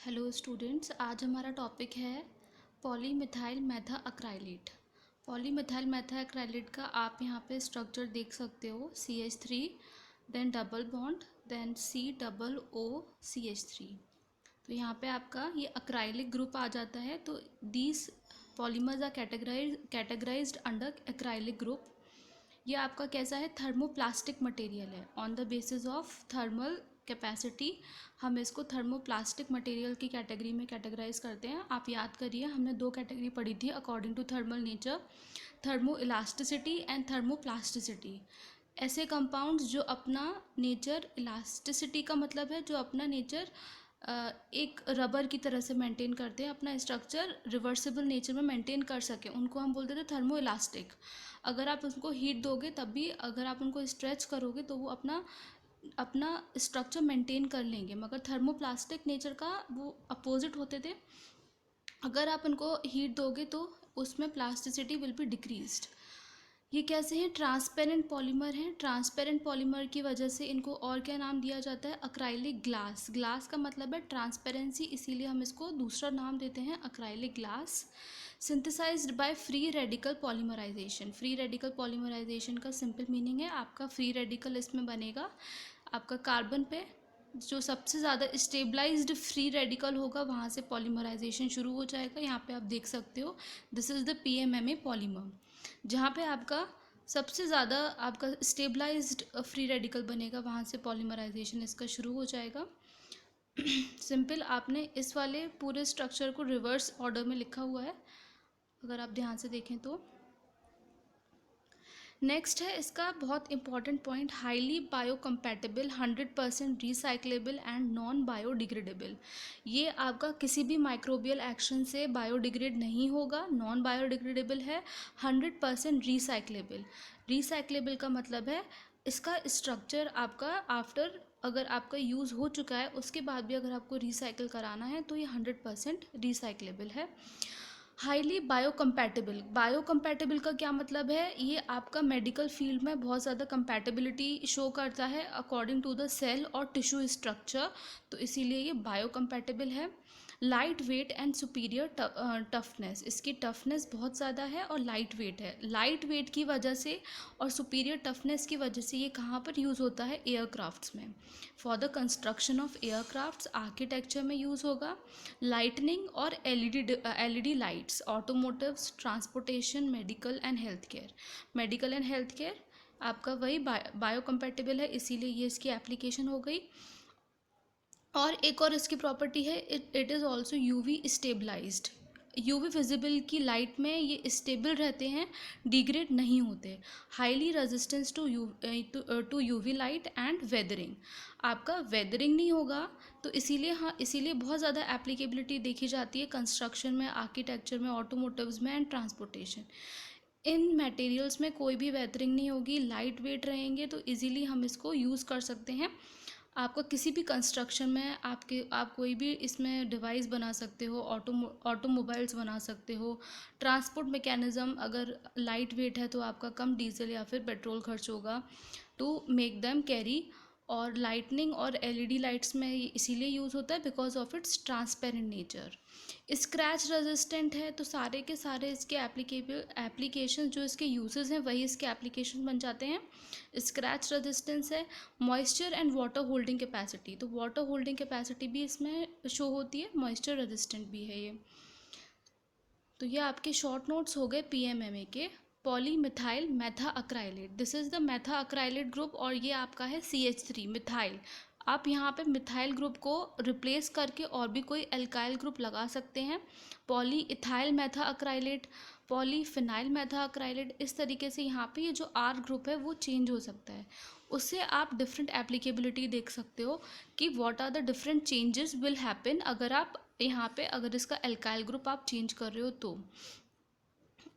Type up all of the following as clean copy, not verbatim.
Hello students, आज हमारा topic है पॉलीमिथाइल मेथा एक्राइलेट। पॉलीमिथाइल मेथा एक्राइलेट का आप यहाँ पे स्ट्रक्चर देख सकते हो। CH3, then double bond, then COO CH3। तो यहाँ पे आपका ये एक्राइलिक ग्रुप आ जाता है। तो these polymers are categorized under acrylic group. ये आपका कैसा है, थर्मोप्लास्टिक मटेरियल है। On the basis of thermal capacity हम इसको थर्मोप्लास्टिक मटेरियल की कैटेगरी में कैटेगराइज करते हैं। आप याद करिए, हमने दो कैटेगरी पढ़ी थी according to thermal nature, thermo elasticity and thermoplasticity. ऐसे कंपाउंड्स जो अपना नेचर, इलास्टिसिटी का मतलब है जो अपना नेचर एक रबर की तरह से मेंटेन करते हैं, अपना स्ट्रक्चर रिवर्सिबल नेचर में मेंटेन कर सकें, उनको हम बोलते थे थर्मो इलास्टिक। अगर आप उनको हीट दोगे तब भी, अगर आप उनको स्ट्रेच करोगे तो वो अपना अपना स्ट्रक्चर मेंटेन कर लेंगे, मगर थर्मोप्लास्टिक नेचर का वो अपोजिट होते थे। अगर आप उनको हीट दोगे तो उसमें प्लास्टिसिटी विल बी डिक्रीज्ड। ये कैसे हैं, ट्रांसपेरेंट पॉलीमर हैं। ट्रांसपेरेंट पॉलीमर की वजह से इनको और क्या नाम दिया जाता है, अक्राइलिक ग्लास। ग्लास का मतलब है ट्रांसपेरेंसी, इसीलिए हम इसको दूसरा नाम देते हैं acrylic glass. Synthesized by free radical polymerization. Free radical polymerization का सिंपल मीनिंग है, आपका फ्री रेडिकल इसमें बनेगा, आपका कार्बन पे जो सबसे ज़्यादा स्टेबलाइज्ड फ्री रेडिकल होगा वहाँ से पॉलीमराइजेशन शुरू हो जाएगा। यहाँ पे आप देख सकते हो, this is the PMMA polymer, जहाँ पे आपका सबसे ज़्यादा आपका स्टेबलाइज्ड फ्री रेडिकल बनेगा, वहाँ से पॉलीमराइजेशन इसका शुरू हो जाएगा। सिंपल, आपने इस वाले पूरे स्ट्रक्चर को रिवर्स ऑर्डर में लिखा हुआ है, अगर आप ध्यान से देखें तो। नेक्स्ट है इसका बहुत important point, highly biocompatible, 100% recyclable and non biodegradable. ये आपका किसी भी माइक्रोबियल एक्शन से बायोडिग्रेड नहीं होगा, नॉन बायोडिग्रेडेबल है, 100% रिसाइक्लेबल। रिसाइक्लेबल का मतलब है इसका स्ट्रक्चर आपका आफ्टर, अगर आपका यूज़ हो चुका है उसके बाद भी अगर आपको रिसाइकिल कराना है तो ये 100% रिसाइक्लेबल है। Highly biocompatible. बायोकम्पैटिबल का क्या मतलब है, ये आपका मेडिकल फील्ड में बहुत ज़्यादा कंपैटिबिलिटी शो करता है अकॉर्डिंग टू द सेल और टिश्यू स्ट्रक्चर, तो इसीलिए ये बायोकम्पैटिबल है। Light weight and superior toughness, इसकी टफनेस बहुत ज़्यादा है और लाइट वेट है। लाइट वेट की वजह से और सुपीरियर टफनेस की वजह से ये कहाँ पर यूज़ होता है, एयरक्राफ्ट्स में। For the construction of aircrafts, architecture में यूज़ होगा। लाइटनिंग और LED lights, automotives, transportation, medical and health care. Medical and health care आपका वही बायोकम्पैटिबल है, इसीलिए ये इसकी एप्लीकेशन हो गई। और एक और इसकी प्रॉपर्टी है, it is also UV stabilized. UV visible की लाइट में ये स्टेबल रहते हैं, डिग्रेड नहीं होते। Highly resistance to UV light and weathering, आपका वेदरिंग नहीं होगा, तो इसीलिए हाँ, इसीलिए बहुत ज़्यादा एप्लीकेबिलिटी देखी जाती है कंस्ट्रक्शन में, आर्किटेक्चर में, ऑटोमोटिव्स में एंड ट्रांसपोर्टेशन। इन मटेरियल्स में कोई भी वेदरिंग नहीं होगी, लाइट वेट रहेंगे, तो इजीली हम इसको यूज़ कर सकते हैं। आपका किसी भी कंस्ट्रक्शन में आप कोई भी इसमें डिवाइस बना सकते हो, ऑटोमोबाइल्स बना सकते हो। ट्रांसपोर्ट मैकेनिज़्म अगर लाइट वेट है तो आपका कम डीजल या फिर पेट्रोल खर्च होगा टू मेक देम कैरी। और लाइटनिंग और एलईडी लाइट्स में इसीलिए यूज़ होता है because of its transparent nature. Scratch resistant है, तो सारे के सारे इसके एप्लीकेशन जो इसके यूजेस हैं वही इसके एप्लीकेशन बन जाते हैं। स्क्रैच रेजिस्टेंस है। Moisture and water holding capacity, तो वाटर होल्डिंग कैपेसिटी भी इसमें शो होती है, मॉइस्चर रेजिस्टेंट भी है ये। तो ये आपके शॉर्ट नोट्स हो गए PMMA के। पॉलीमिथाइल मेथा अक्राइलेट, दिस इज़ द मेथा अक्राइलेट ग्रुप, और ये आपका है CH3 मिथाइल। आप यहाँ पे मिथाइल ग्रुप को रिप्लेस करके और भी कोई एल्काइल ग्रुप लगा सकते हैं। पॉली इथाइल मेथा अक्राइलेट, पॉलीफिनाइल मेथा अक्राइलेट, इस तरीके से यहाँ पे ये जो R ग्रुप है वो चेंज हो सकता है। उससे आप डिफरेंट एप्लीकेबिलिटी देख सकते हो कि what are the different changes will happen अगर आप यहाँ पे, अगर इसका एल्काइल ग्रुप आप चेंज कर रहे हो तो।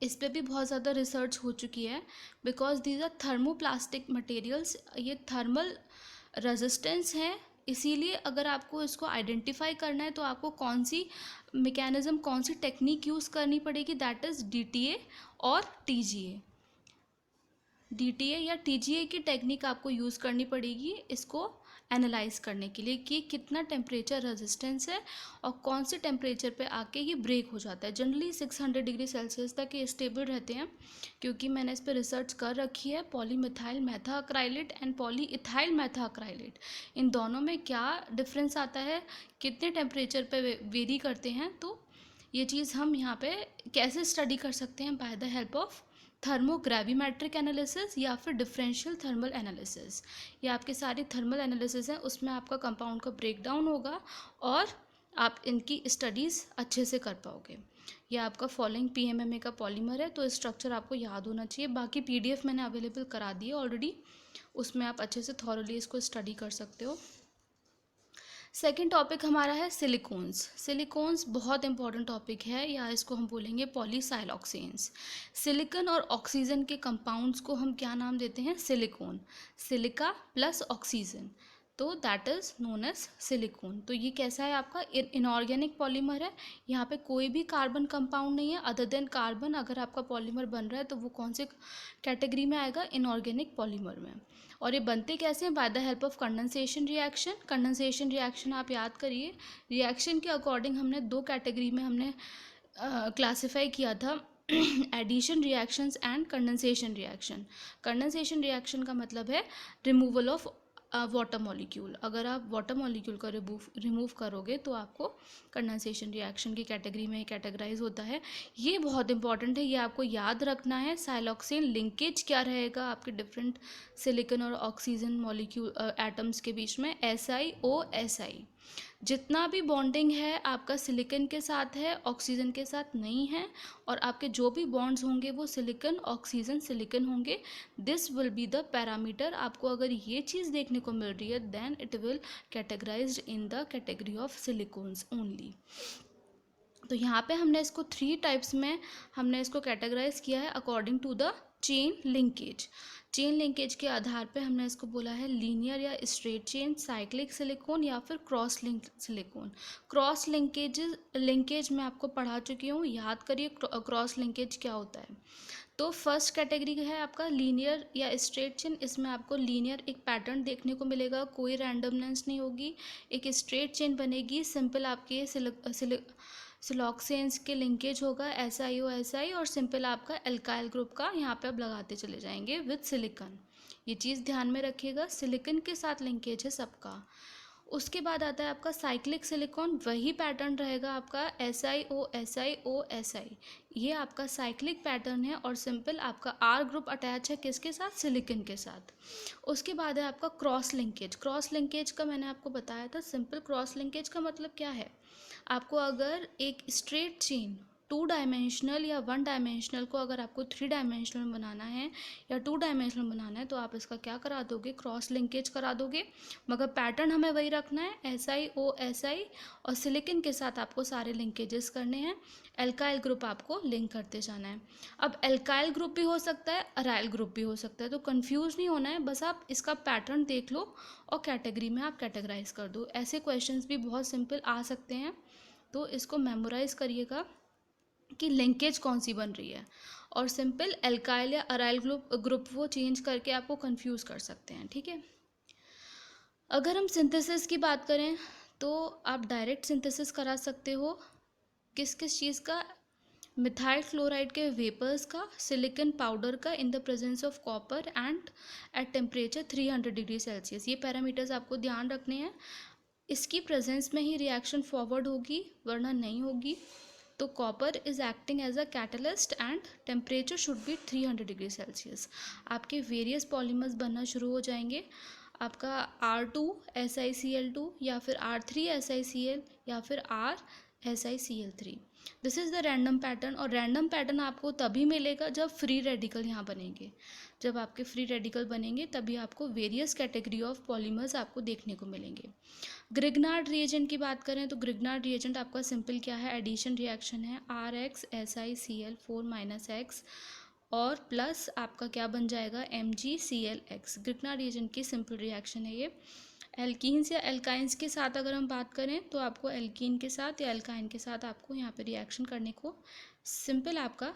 इस पे भी बहुत ज़्यादा रिसर्च हो चुकी है because these are thermoplastic materials, ये थर्मल रेजिस्टेंस हैं, इसीलिए अगर आपको इसको आइडेंटिफाई करना है तो आपको कौन सी मैकेनिज़्म, कौन सी टेक्निक यूज़ करनी पड़ेगी, दैट इज़ DTA और TGA। DTA या TGA की टेक्निक आपको यूज़ करनी पड़ेगी इसको एनालाइज करने के लिए कि कितना टेम्परेचर रेजिस्टेंस है और कौन से टेम्परेचर पे आके ये ब्रेक हो जाता है। जनरली 600 डिग्री सेल्सियस तक ये स्टेबल रहते हैं, क्योंकि मैंने इस पर रिसर्च कर रखी है। पॉलीमिथाइल मेथाक्राइलेट एंड पॉलीइथाइल मेथाक्राइलेट, इन दोनों में क्या डिफरेंस आता है, कितने टेम्परेचर पे वेरी करते हैं, तो ये चीज़ हम यहाँ पे कैसे स्टडी कर सकते हैं, by the help of thermogravimetric analysis या फिर डिफरेंशियल थर्मल एनालिसिस। ये आपके सारे थर्मल एनालिसिस हैं, उसमें आपका कंपाउंड का ब्रेकडाउन होगा और आप इनकी स्टडीज़ अच्छे से कर पाओगे। ये आपका फॉलोइंग पीएमएमए का पॉलीमर है, तो स्ट्रक्चर आपको याद होना चाहिए। बाकी पीडीएफ मैंने अवेलेबल करा दी है ऑलरेडी, उसमें आप अच्छे से थॉरली इसको स्टडी कर सकते हो। सेकेंड टॉपिक हमारा है सिलिकॉन्स। सिलिकॉन्स बहुत इंपॉर्टेंट टॉपिक है, या इसको हम बोलेंगे पॉलीसाइलॉक्सेन्स। सिलिकॉन और ऑक्सीजन के कंपाउंड्स को हम क्या नाम देते हैं, सिलिकॉन। सिलिका प्लस ऑक्सीजन, तो that is known as silicon. तो ये कैसा है, आपका इनऑर्गेनिक पॉलीमर है। यहाँ पे कोई भी कार्बन कंपाउंड नहीं है अदर देन कार्बन। अगर आपका पॉलीमर बन रहा है तो वो कौन से कैटेगरी में आएगा, इनऑर्गेनिक पॉलीमर में। और ये बनते कैसे हैं, by the help of condensation reaction. Condensation reaction आप याद करिए, रिएक्शन के अकॉर्डिंग हमने दो कैटेगरी में हमने क्लासिफाई किया था, addition reactions and condensation reaction. Condensation reaction का मतलब है रिमूवल ऑफ वाटर मॉलिक्यूल। अगर आप वाटर मॉलिक्यूल का रिमूव करोगे तो आपको कंडेंसेशन रिएक्शन की कैटेगरी में कैटेगराइज होता है। ये बहुत इंपॉर्टेंट है, ये आपको याद रखना है। साइलॉक्सेन लिंकेज क्या रहेगा आपके डिफरेंट सिलिकॉन और ऑक्सीजन मॉलिक्यूल एटम्स के बीच में, SiO_Si। जितना भी बॉन्डिंग है आपका सिलिकॉन के साथ है, ऑक्सीजन के साथ नहीं है, और आपके जो भी बॉन्ड्स होंगे वो सिलिकॉन ऑक्सीजन सिलिकॉन होंगे। This will be the parameter. आपको अगर ये चीज़ देखने को मिल रही है then it will categorized in the category of silicones only. तो यहाँ पे हमने इसको 3 टाइप्स में हमने इसको कैटेगराइज किया है according to the chain linkage. Chain linkage के आधार पे हमने इसको बोला है लीनियर या स्ट्रेट चेन, साइक्लिक सिलिकॉन या फिर cross link silicon. Cross linkage मैं आपको पढ़ा चुकी हूँ, याद करिए क्रॉस लिंकेज क्या होता है। तो फर्स्ट कैटेगरी है आपका लीनियर या स्ट्रेट चेन। इसमें आपको लीनियर एक पैटर्न देखने को मिलेगा, कोई रैंडमनेस नहीं होगी, एक स्ट्रेट चेन बनेगी, सिंपल आपके सिलॉक्सेन्स के लिंकेज होगा SiO_Si, और सिंपल आपका एल्काइल ग्रुप का यहाँ पे आप लगाते चले जाएंगे विद सिलिकॉन। ये चीज़ ध्यान में रखिएगा, सिलिकॉन के साथ लिंकेज है सबका। उसके बाद आता है आपका साइक्लिक सिलिकॉन, वही पैटर्न रहेगा आपका SiO_Si। ये आपका साइक्लिक पैटर्न है और सिंपल आपका R ग्रुप अटैच है किसके साथ, सिलिकॉन के साथ। उसके बाद है आपका क्रॉस लिंकेज। क्रॉस लिंकेज का मैंने आपको बताया था, सिंपल क्रॉस लिंकेज का मतलब क्या है, आपको अगर एक स्ट्रेट चेन 2 डायमेंशनल या 1 डायमेंशनल को अगर आपको 3 डायमेंशनल में बनाना है या 2 डायमेंशनल में बनाना है तो आप इसका क्या करा दोगे, क्रॉस लिंकेज करा दोगे। मगर पैटर्न हमें वही रखना है, SiO_Si, और सिलिकॉन के साथ आपको सारे लिंकेजेस करने हैं। एल्काइल ग्रुप आपको लिंक करते जाना है। अब एल्काइल ग्रुप भी हो सकता है, अराइल ग्रुप भी हो सकता है, तो कंफ्यूज नहीं होना है, बस आप इसका पैटर्न देख लो और कैटेगरी में आप कैटेगराइज कर दो। ऐसे क्वेश्चंस भी बहुत सिंपल आ सकते हैं, तो इसको मेमोराइज करिएगा कि लिंकेज कौन सी बन रही है, और सिंपल एल्काइल या अराइल ग्रुप वो चेंज करके आपको कंफ्यूज कर सकते हैं, ठीक है। अगर हम सिंथेसिस की बात करें तो आप डायरेक्ट सिंथेसिस करा सकते हो, किस किस चीज़ का, मिथाइल क्लोराइड के वेपर्स का, सिलिकॉन पाउडर का in the presence of copper and at temperature 300 degree Celsius. ये पैरामीटर्स आपको ध्यान रखने हैं, इसकी प्रेजेंस में ही रिएक्शन फॉरवर्ड होगी वरना नहीं होगी। तो copper is acting as a catalyst and temperature should be 300 degree Celsius. आपके वेरियस पॉलीमर्स बनना शुरू हो जाएंगे, आपका R2SiCl2 या फिर R3SiCl या फिर RSiCl3। This is the random pattern, और रैंडम पैटर्न आपको तभी मिलेगा जब फ्री रेडिकल यहाँ बनेंगे। जब आपके फ्री रेडिकल बनेंगे तभी आपको वेरियस कैटेगरी ऑफ पॉलीमर्स आपको देखने को मिलेंगे। ग्रिग्नार्ड रिएजेंट की बात करें तो ग्रिग्नार्ड रिएजेंट आपका सिंपल क्या है, एडिशन रिएक्शन है, RxSiCl4 - X और प्लस आपका क्या बन जाएगा, MgClX। ग्रिग्नार्ड रिएजेंट की सिंपल रिएक्शन है ये। एल्कीन्स या एल्काइंस के साथ अगर हम बात करें तो आपको एल्कीन के साथ या एल्काइन के साथ आपको यहाँ पे रिएक्शन करने को, सिंपल आपका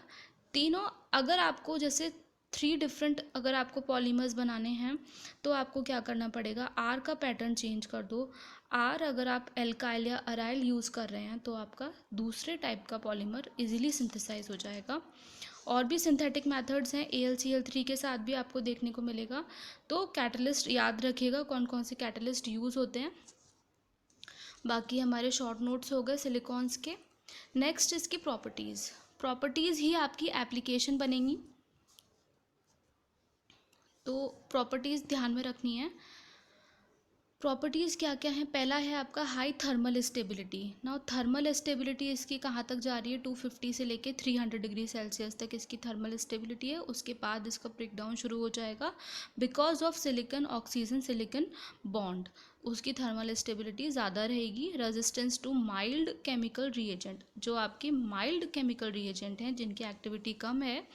तीनों, अगर आपको जैसे 3 डिफरेंट अगर आपको पॉलीमर्स बनाने हैं तो आपको क्या करना पड़ेगा, आर का पैटर्न चेंज कर दो। आर अगर आप एल्काइल या अराइल यूज़ कर रहे हैं तो आपका दूसरे टाइप का पॉलीमर इजीली सिंथेसाइज हो जाएगा। और भी सिंथेटिक मेथड्स हैं AlCl3 के साथ भी आपको देखने को मिलेगा। तो कैटलिस्ट याद रखिएगा कौन कौन से कैटलिस्ट यूज़ होते हैं। बाकी हमारे शॉर्ट नोट्स हो गए सिलिकॉन्स के। नेक्स्ट इसकी प्रॉपर्टीज़, प्रॉपर्टीज़ ही आपकी एप्लीकेशन बनेंगी, तो प्रॉपर्टीज़ ध्यान में रखनी है। प्रॉपर्टीज़ क्या क्या हैं, पहला है आपका high thermal stability. Now thermal stability इसकी कहाँ तक जा रही है, 250 से लेके 300 डिग्री सेल्सियस तक इसकी थर्मल स्टेबिलिटी है। उसके बाद इसका ब्रेक डाउन शुरू हो जाएगा because of silicon oxygen silicon bond, उसकी थर्मल स्टेबिलिटी ज़्यादा रहेगी। Resistance to mild chemical reagent, जो आपके माइल्ड केमिकल रिएजेंट हैं जिनकी एक्टिविटी कम है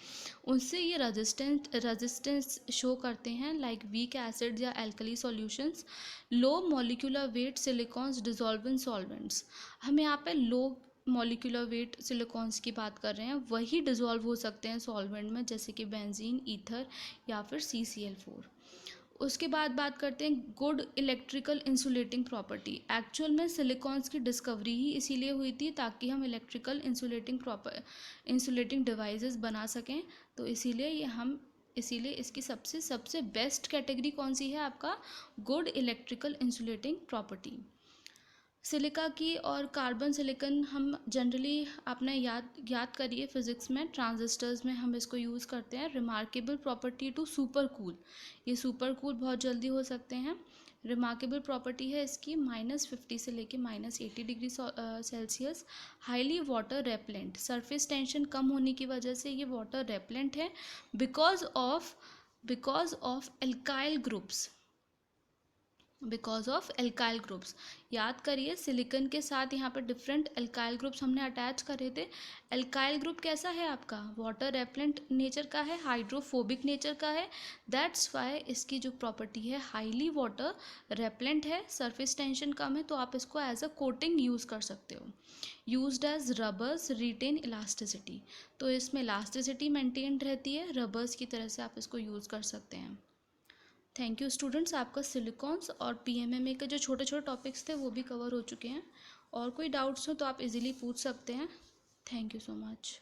उनसे ये रेजिस्टेंस शो करते हैं, लाइक वीक एसिड या alkali solutions. Low molecular weight silicones dissolve in solvents, हम यहाँ पे लो मॉलिक्यूलर वेट सिलिकॉन्स की बात कर रहे हैं, वही डिजॉल्व हो सकते हैं सॉल्वेंट में, जैसे कि बेंजीन, ईथर या फिर CCl4। उसके बाद बात करते हैं good electrical insulating property. Actual में सिलिकॉन्स की डिस्कवरी ही इसीलिए हुई थी ताकि हम इलेक्ट्रिकल इंसुलेटिंग डिवाइसेस बना सकें। तो इसीलिए इसकी सबसे सबसे बेस्ट कैटेगरी कौन सी है आपका, good electrical insulating property. Silica की और कार्बन सिलिकन हम जनरली आपने याद करिए फिज़िक्स में, ट्रांजिस्टर्स में हम इसको यूज़ करते हैं। Remarkable property to super cool, ये सुपर कूल बहुत जल्दी हो सकते हैं। रिमार्केबल प्रॉपर्टी है इसकी -50 से लेके -80 degree Celsius. Highly water repellent, surface tension कम होने की वजह से ये वाटर रेपेलेंट है बिकॉज ऑफ एल्काइल ग्रुप्स। याद करिए सिलिकन के साथ यहाँ पर डिफरेंट एल्काइल ग्रुप्स हमने अटैच करे थे। एल्काइल ग्रुप कैसा है आपका, वाटर रेपेलेंट नेचर का है, हाइड्रोफोबिक नेचर का है। दैट्स वाई इसकी जो प्रॉपर्टी है हाईली वाटर रेपेलेंट है, सरफेस टेंशन कम है, तो आप इसको एज अ कोटिंग यूज़ कर सकते हो। Used as rubbers retain elasticity, तो इसमें इलास्टिसिटी मेंटेन्ड रहती है, रबर्स की तरह से आप इसको यूज़ कर सकते हैं। थैंक यू स्टूडेंट्स, आपका सिलिकॉन्स और PMMA के जो छोटे छोटे टॉपिक्स थे वो भी कवर हो चुके हैं। और कोई डाउट्स हो तो आप इजीली पूछ सकते हैं। Thank you so much.